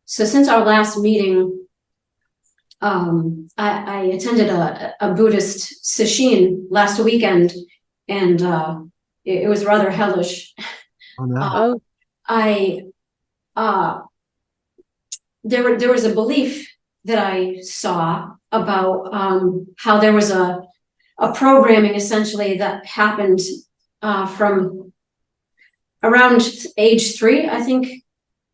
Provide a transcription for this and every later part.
So since our last meeting, I attended a Buddhist sesshin last weekend, and it was rather hellish. Oh no. Uh, I there was a belief that I saw about how there was a programming essentially that happened from around age 3, I think,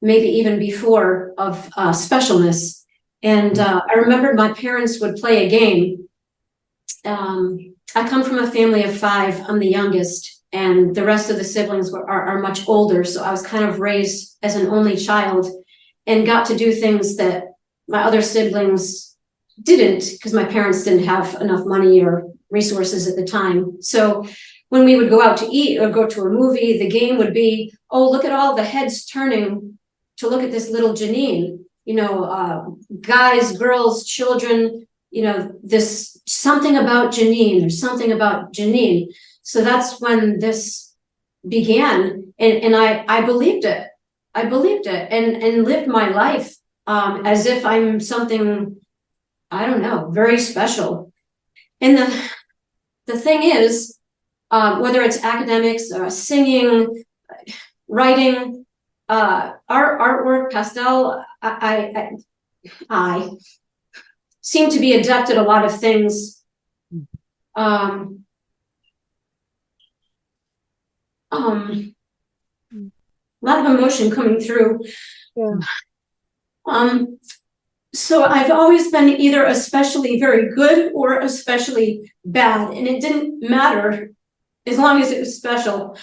maybe even before, of specialness. And I remembered my parents would play a game. I come from a family of 5. I'm the youngest, and the rest of the siblings are much older. So I was kind of raised as an only child and got to do things that my other siblings didn't, because my parents didn't have enough money or resources at the time. So when we would go out to eat or go to a movie, the game would be, oh, look at all the heads turning to look at this little Janine, guys, girls, children, this something about Janine, there's something about Janine. So that's when this began. And I believed it. I believed it and lived my life as if I'm something, I don't know, very special. And the thing is, whether it's academics, singing, writing, art, artwork, pastel, I seem to be adept at a lot of things. A lot of emotion coming through. Yeah. So I've always been either especially very good or especially bad, and it didn't matter as long as it was special.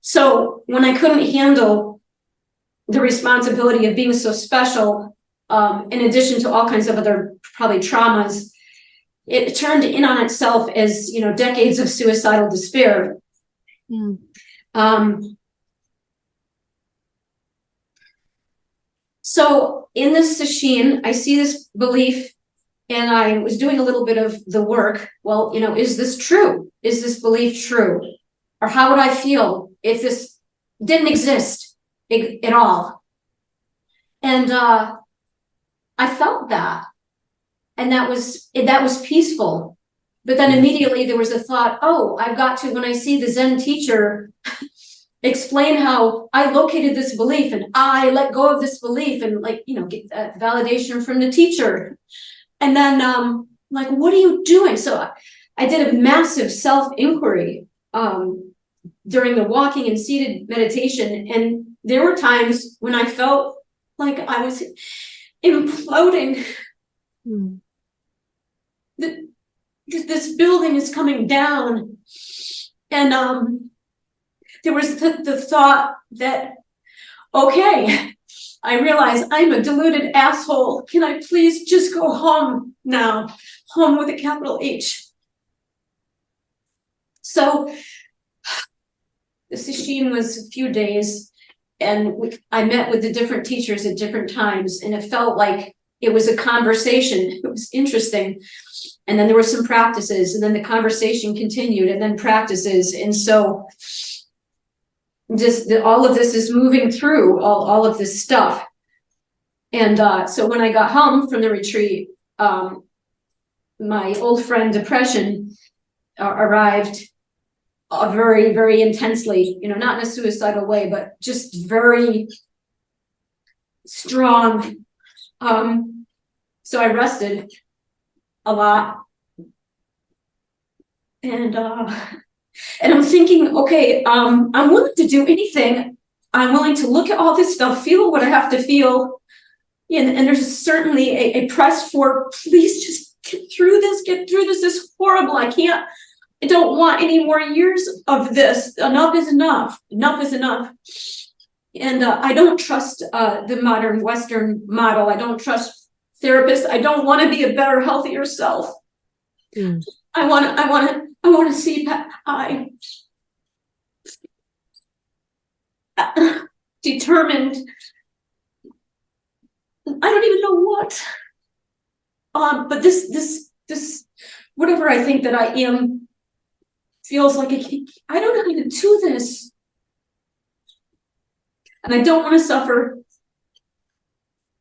So when I couldn't handle the responsibility of being so special, in addition to all kinds of other probably traumas, it turned in on itself as, decades of suicidal despair. So in this sesshin, I see this belief, and I was doing a little bit of the work. Well, is this true? Is this belief true? Or how would I feel if this didn't exist at all? And I felt that, and that was peaceful. But then immediately there was a thought, oh, I've got to, when I see the Zen teacher, explain how I located this belief and I let go of this belief, and get that validation from the teacher. And then what are you doing? So I did a massive self-inquiry during the walking and seated meditation. And there were times when I felt like I was imploding. This building is coming down. And there was the thought that, okay, I realize I'm a deluded asshole. Can I please just go home now? Home with a capital H. So the sesshin was a few days, and I met with the different teachers at different times, and it felt like it was a conversation. It was interesting. And then there were some practices, and then the conversation continued, and then practices. And so just all of this is moving through all of this stuff. And so when I got home from the retreat, my old friend depression arrived very, very intensely, not in a suicidal way, but just very strong. So I rested a lot. And I'm thinking, okay, I'm willing to do anything. I'm willing to look at all this stuff, feel what I have to feel. And there's certainly a press for, please just get through this. This is horrible. I don't want any more years of this. Enough is enough. Enough is enough. And I don't trust the modern Western model. I don't trust therapists. I don't want to be a better, healthier self. I want to see I determined. I don't even know what. But this whatever I think that I am feels like I don't know how to do this. And I don't want to suffer.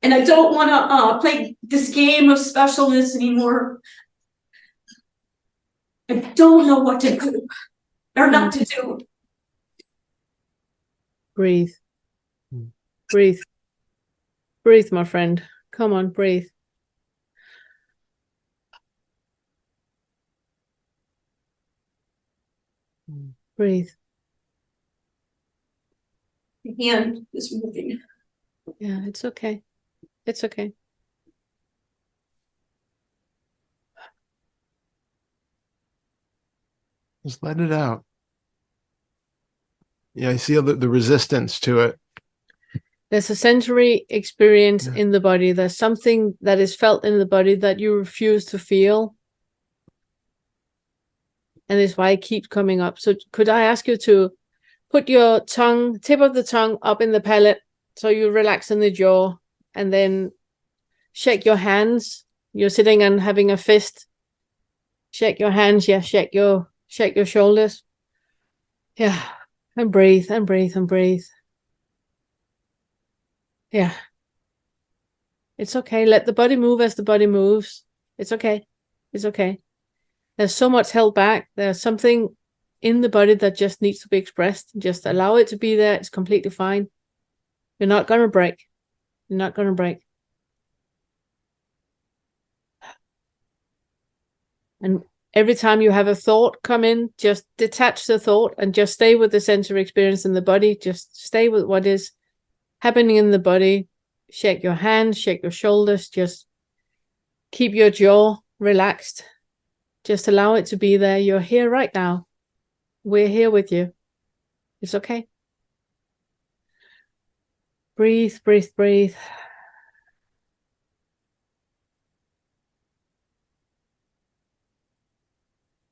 And I don't want to play this game of specialness anymore. I don't know what to do or not to do. Breathe. Breathe. Breathe, my friend. Come on, breathe. Breathe. The hand is moving. Yeah, it's okay. It's okay. Just let it out. Yeah, I see the resistance to it. There's a sensory experience in the body. There's something that is felt in the body that you refuse to feel. And it's why it keeps coming up. So could I ask you to put your tongue, tip of the tongue up in the palate so you relax in the jaw, and then shake your hands. You're sitting and having a fist. Shake your hands. Yeah, shake your shoulders. Yeah, and breathe and breathe and breathe. Yeah. It's okay. Let the body move as the body moves. It's okay. It's okay. There's so much held back. There's something in the body that just needs to be expressed. Just allow it to be there. It's completely fine. You're not going to break. You're not going to break. And every time you have a thought come in, just detach the thought and just stay with the sensory experience in the body. Just stay with what is happening in the body. Shake your hands, shake your shoulders. Just keep your jaw relaxed. Just allow it to be there. You're here right now. We're here with you. It's okay. Breathe, breathe, breathe.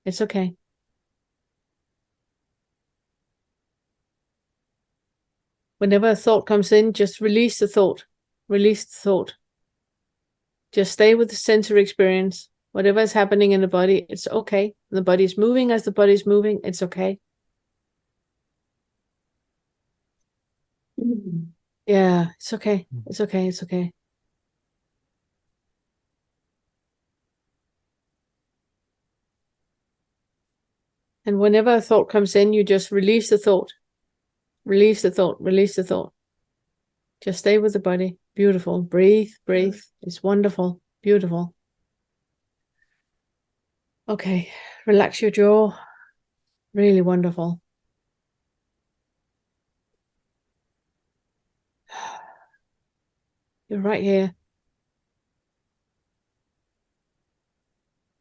It's okay. Whenever a thought comes in, just release the thought. Release the thought. Just stay with the sensory experience. Whatever is happening in the body, it's okay. The body's moving as the body's moving. It's okay. Yeah, it's okay. It's okay. It's okay. And whenever a thought comes in, you just release the thought. Release the thought. Release the thought. Just stay with the body. Beautiful. Breathe, breathe. It's wonderful. Beautiful. Okay. Relax your jaw. Really wonderful. You're right here.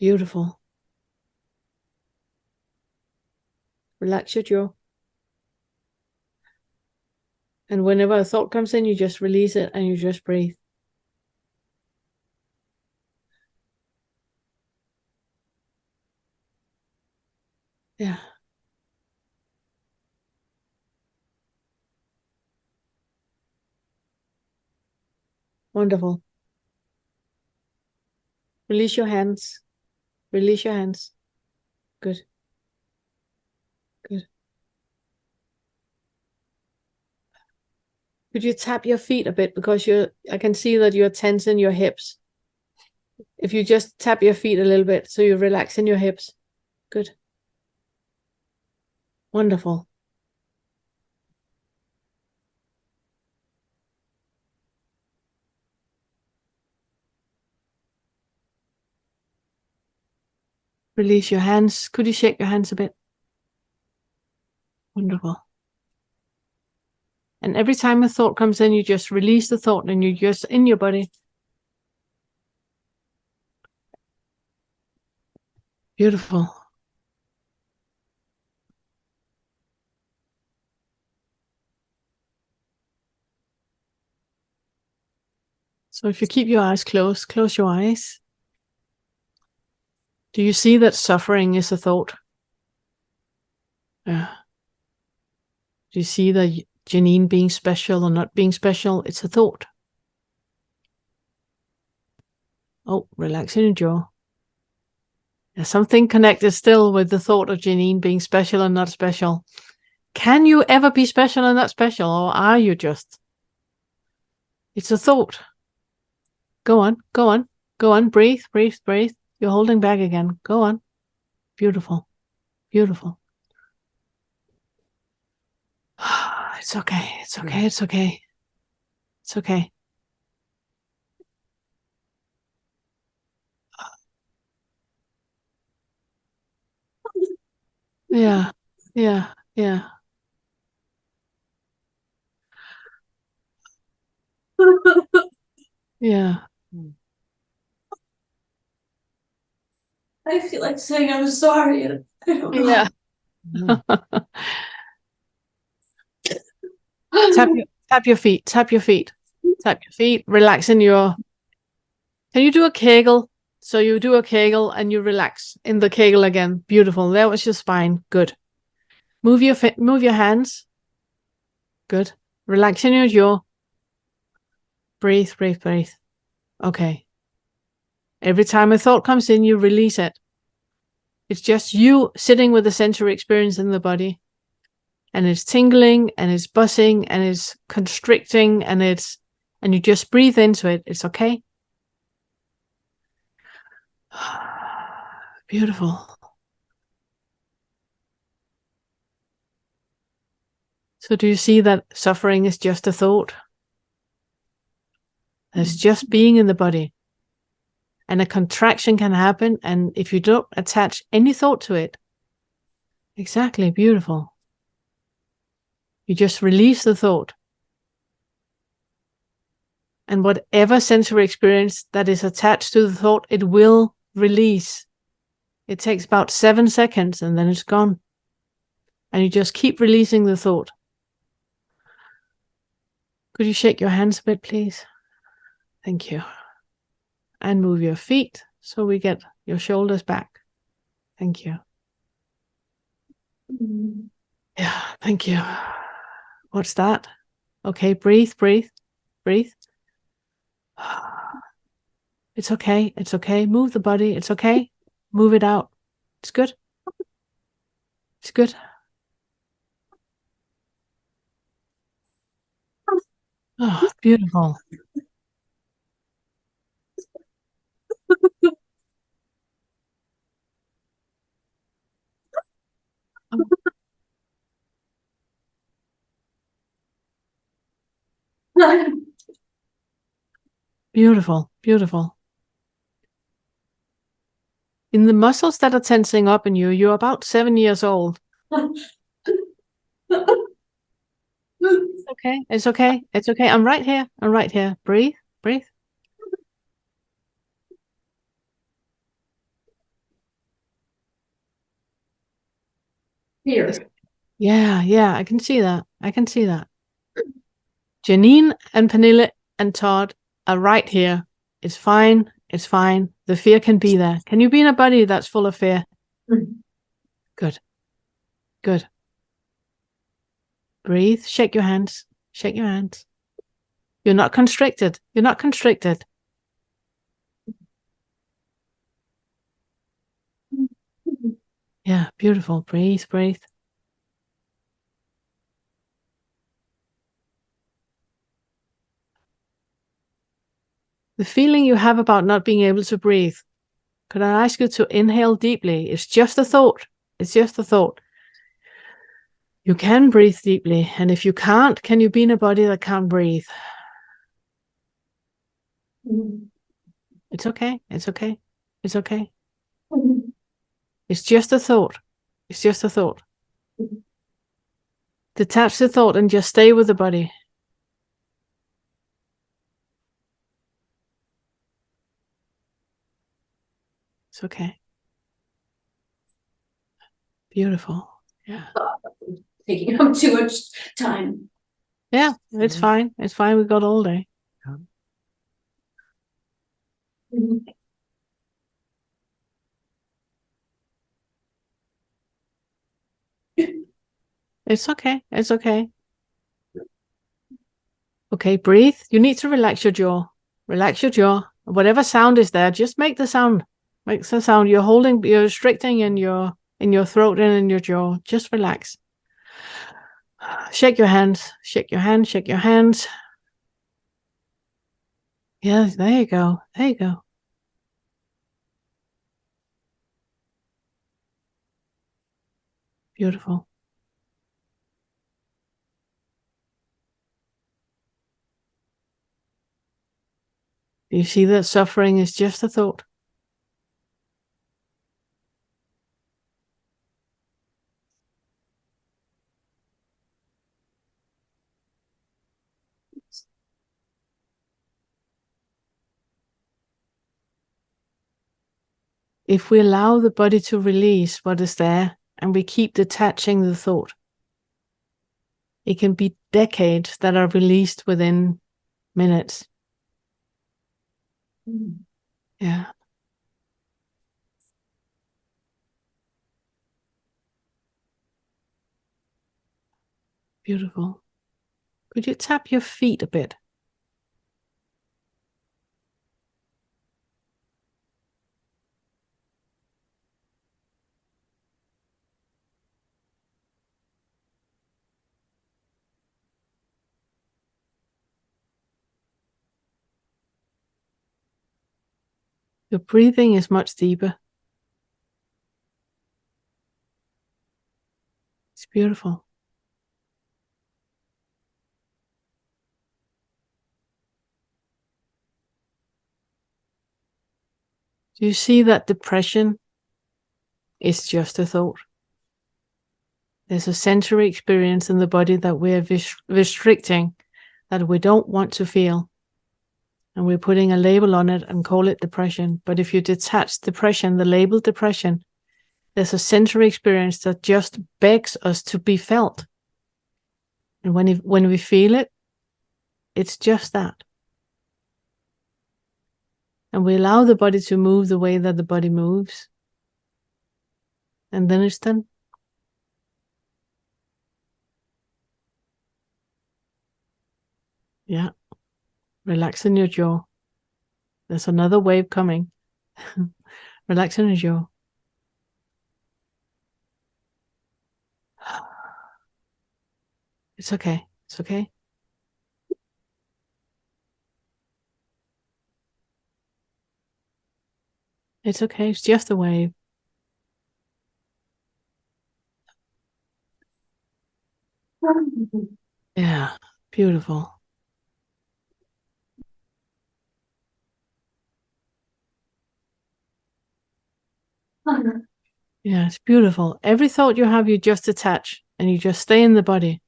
Beautiful. Relax your jaw. And whenever a thought comes in, you just release it and you just breathe. Yeah. Wonderful. Release your hands. Release your hands. Good. Good. Could you tap your feet a bit, because I can see that you're tensing your hips. If you just tap your feet a little bit so you relax in your hips. Good. Wonderful. Release your hands. Could you shake your hands a bit? Wonderful. And every time a thought comes in, you just release the thought and you're just in your body. Beautiful. So if you keep your eyes closed, close your eyes. Do you see that suffering is a thought? Yeah. Do you see that Janine being special or not being special? It's a thought. Oh, relax in your jaw. There's something connected still with the thought of Janine being special and not special. Can you ever be special and not special, or are you just? It's a thought. Go on, go on, go on. Breathe, breathe, breathe. You're holding back again. Go on. Beautiful, beautiful. It's okay, it's okay, it's okay. It's okay. Yeah, yeah, yeah. Yeah. I feel like saying I'm sorry. And I don't know. Yeah. Tap your feet, tap your feet, tap your feet, relax in your. Can you do a Kegel? So you do a Kegel and you relax in the Kegel again. Beautiful. That was your spine. Good. Move your hands. Good. Relax in your jaw. Breathe, breathe, breathe. Okay. Every time a thought comes in, you release it. It's just you sitting with the sensory experience in the body. And it's tingling and it's buzzing and it's constricting and you just breathe into it. It's okay. Beautiful. So do you see that suffering is just a thought? It's just being in the body. And a contraction can happen. And if you don't attach any thought to it, exactly, beautiful. You just release the thought. And whatever sensory experience that is attached to the thought, it will release. It takes about 7 seconds and then it's gone. And you just keep releasing the thought. Could you shake your hands a bit, please? Thank you. And move your feet so we get your shoulders back. Thank you. Yeah, thank you. What's that? Okay, breathe, breathe, breathe. It's okay, it's okay. Move the body, it's okay. Move it out. It's good. It's good. Oh, beautiful. Beautiful, beautiful. In the muscles that are tensing up in you, you're about 7 years old. It's okay, it's okay, it's okay. I'm right here, I'm right here. Breathe, breathe. Here. Yeah, I can see that. I can see that. Janine and Pernille and Todd are right here. It's fine, it's fine. The fear can be there. Can you be in a body that's full of fear? Good, good. Breathe, shake your hands, shake your hands. You're not constricted, you're not constricted. Yeah, beautiful. Breathe, breathe. The feeling you have about not being able to breathe, could I ask you to inhale deeply? It's just a thought. It's just a thought. You can breathe deeply. And if you can't, can you be in a body that can't breathe? It's okay. It's okay. It's okay. It's just a thought. It's just a thought. Detach the thought and just stay with the body. It's okay. Beautiful. Yeah. Taking up too much time. Yeah, it's fine. It's fine. We've got all day. It's okay. It's okay. Okay, breathe. You need to relax your jaw. Relax your jaw. Whatever sound is there, just make the sound. Make the sound. You're restricting in your throat and in your jaw. Just relax. Shake your hands. Shake your hands. Shake your hands. Yeah, there you go. There you go. Beautiful. Do you see that suffering is just a thought? If we allow the body to release what is there and we keep detaching the thought, it can be decades that are released within minutes. Yeah. Beautiful. Could you tap your feet a bit? Your breathing is much deeper. It's beautiful. Do you see that depression is just a thought? There's a sensory experience in the body that we're restricting, that we don't want to feel. And we're putting a label on it and call it depression. But if you detach depression, the label depression, there's a sensory experience that just begs us to be felt. And when we feel it, it's just that. And we allow the body to move the way that the body moves. And then it's done. Yeah. Relax in your jaw. There's another wave coming. Relax in your jaw. It's okay. It's okay. It's okay. It's just a wave. Yeah. Beautiful. Yeah, it's beautiful. Every thought you have, you just attach and you just stay in the body.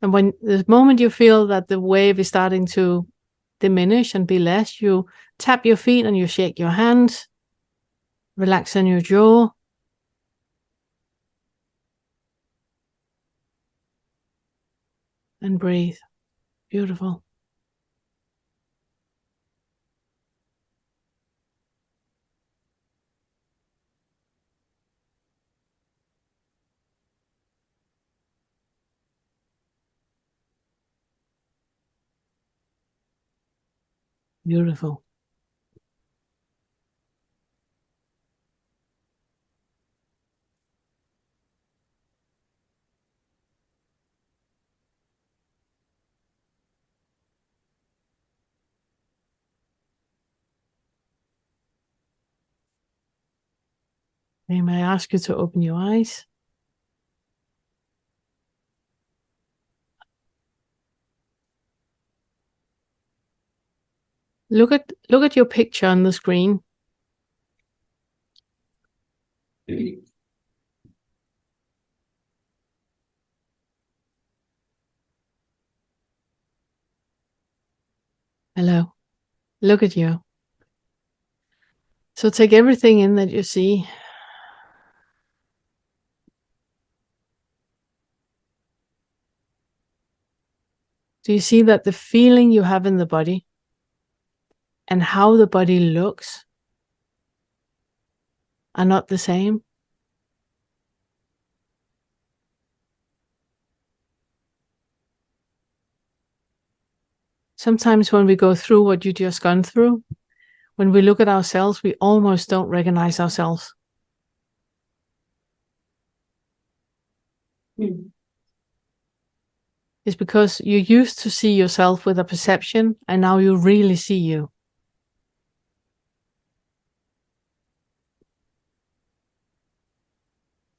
And when the moment you feel that the wave is starting to diminish and be less, you tap your feet and you shake your hands, relax in your jaw. And breathe. Beautiful. Beautiful. May I ask you to open your eyes? Look at your picture on the screen. Hello. Look at you. So take everything in that you see. Do you see that the feeling you have in the body and how the body looks are not the same? Sometimes when we go through what you just gone through, when we look at ourselves, we almost don't recognize ourselves. is because you used to see yourself with a perception, and now you really see you.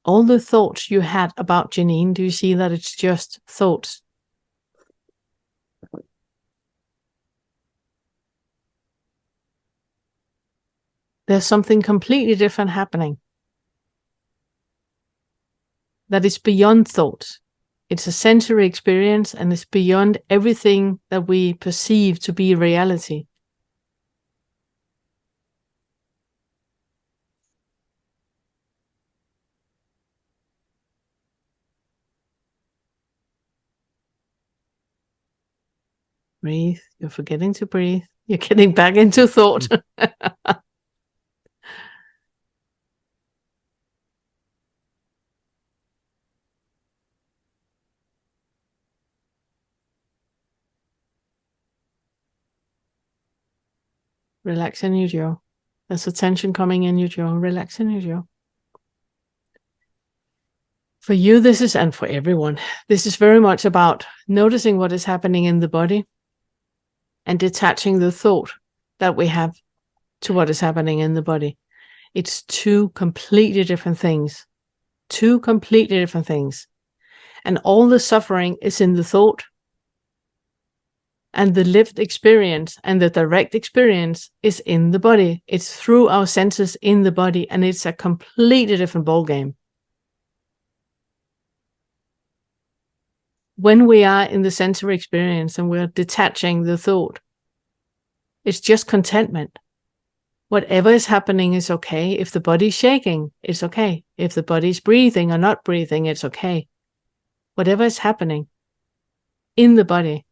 All the thoughts you had about Janine, do you see that it's just thoughts? There's something completely different happening. That is beyond thoughts. It's a sensory experience, and it's beyond everything that we perceive to be reality. Breathe. You're forgetting to breathe. You're getting back into thought. Relax in your jaw. There's a tension coming in your jaw. Relax in your jaw. For you, this is, and for everyone, this is very much about noticing what is happening in the body and detaching the thought that we have to what is happening in the body. It's two completely different things. Two completely different things. And all the suffering is in the thought. And the lived experience and the direct experience is in the body. It's through our senses in the body, and it's a completely different ballgame. When we are in the sensory experience and we're detaching the thought, it's just contentment. Whatever is happening is okay. If the body's shaking, it's okay. If the body's breathing or not breathing, it's okay. Whatever is happening in the body,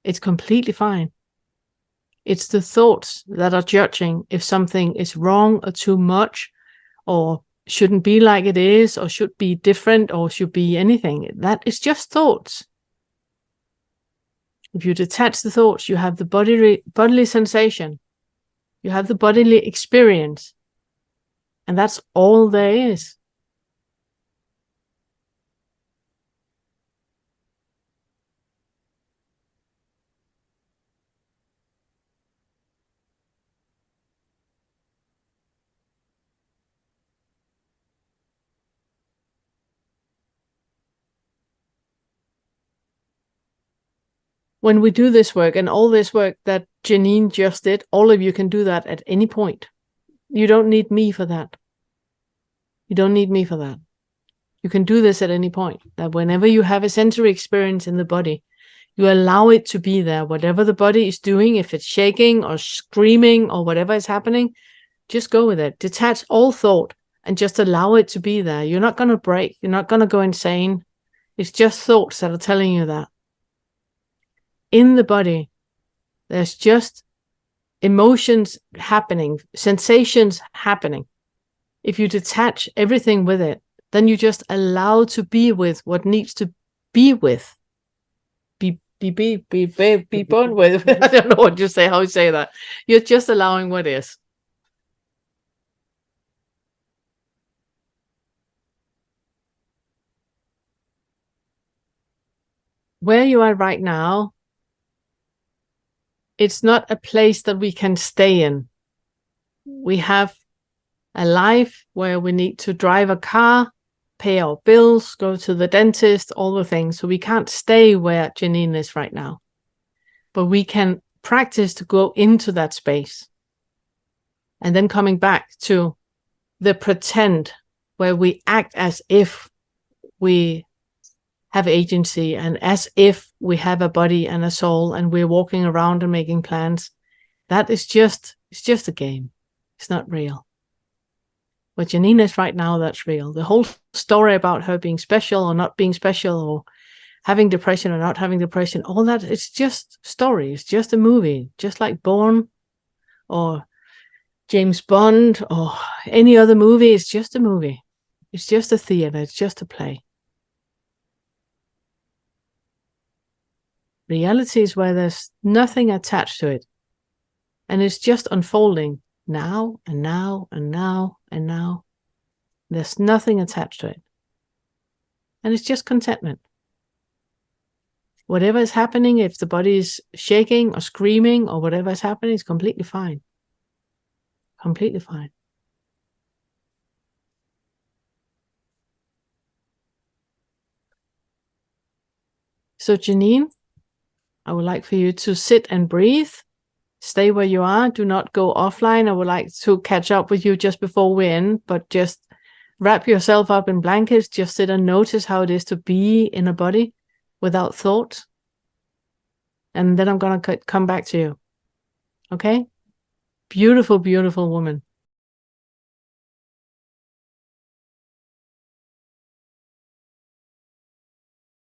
it's completely fine. It's the thoughts that are judging if something is wrong or too much, or shouldn't be like it is, or should be different, or should be anything. That is just thoughts. If you detach the thoughts, you have the bodily sensation. You have the bodily experience. And that's all there is. When we do this work, and all this work that Janine just did, all of you can do that at any point. You don't need me for that. You don't need me for that. You can do this at any point. That whenever you have a sensory experience in the body, you allow it to be there. Whatever the body is doing, if it's shaking or screaming or whatever is happening, just go with it. Detach all thought and just allow it to be there. You're not going to break. You're not going to go insane. It's just thoughts that are telling you that. In the body, there's just emotions happening, sensations happening. If you detach everything with it, then you just allow to be with what needs to be with. Be born with. I don't know what you say, how you say that. You're just allowing what is. Where you are right now, it's not a place that we can stay in. We have a life where we need to drive a car, pay our bills, go to the dentist, all the things. So we can't stay where Janine is right now. But we can practice to go into that space. And then coming back to the pretend, where we act as if we have agency and as if we have a body and a soul and we're walking around and making plans. That is just, it's just a game. It's not real. What Janine is right now, that's real. The whole story about her being special or not being special, or having depression or not having depression, all that, it's just story. It's just a movie, just like Bourne or James Bond or any other movie. It's just a movie. It's just a theater. It's just a play. Reality is where there's nothing attached to it. And it's just unfolding now and now and now and now. There's nothing attached to it. And it's just contentment. Whatever is happening, if the body is shaking or screaming or whatever is happening, is completely fine. Completely fine. So Janine, I would like for you to sit and breathe. Stay where you are. Do not go offline. I would like to catch up with you just before we end, but just wrap yourself up in blankets. Just sit and notice how it is to be in a body without thought. And then I'm going to come back to you. Okay? Beautiful, beautiful woman.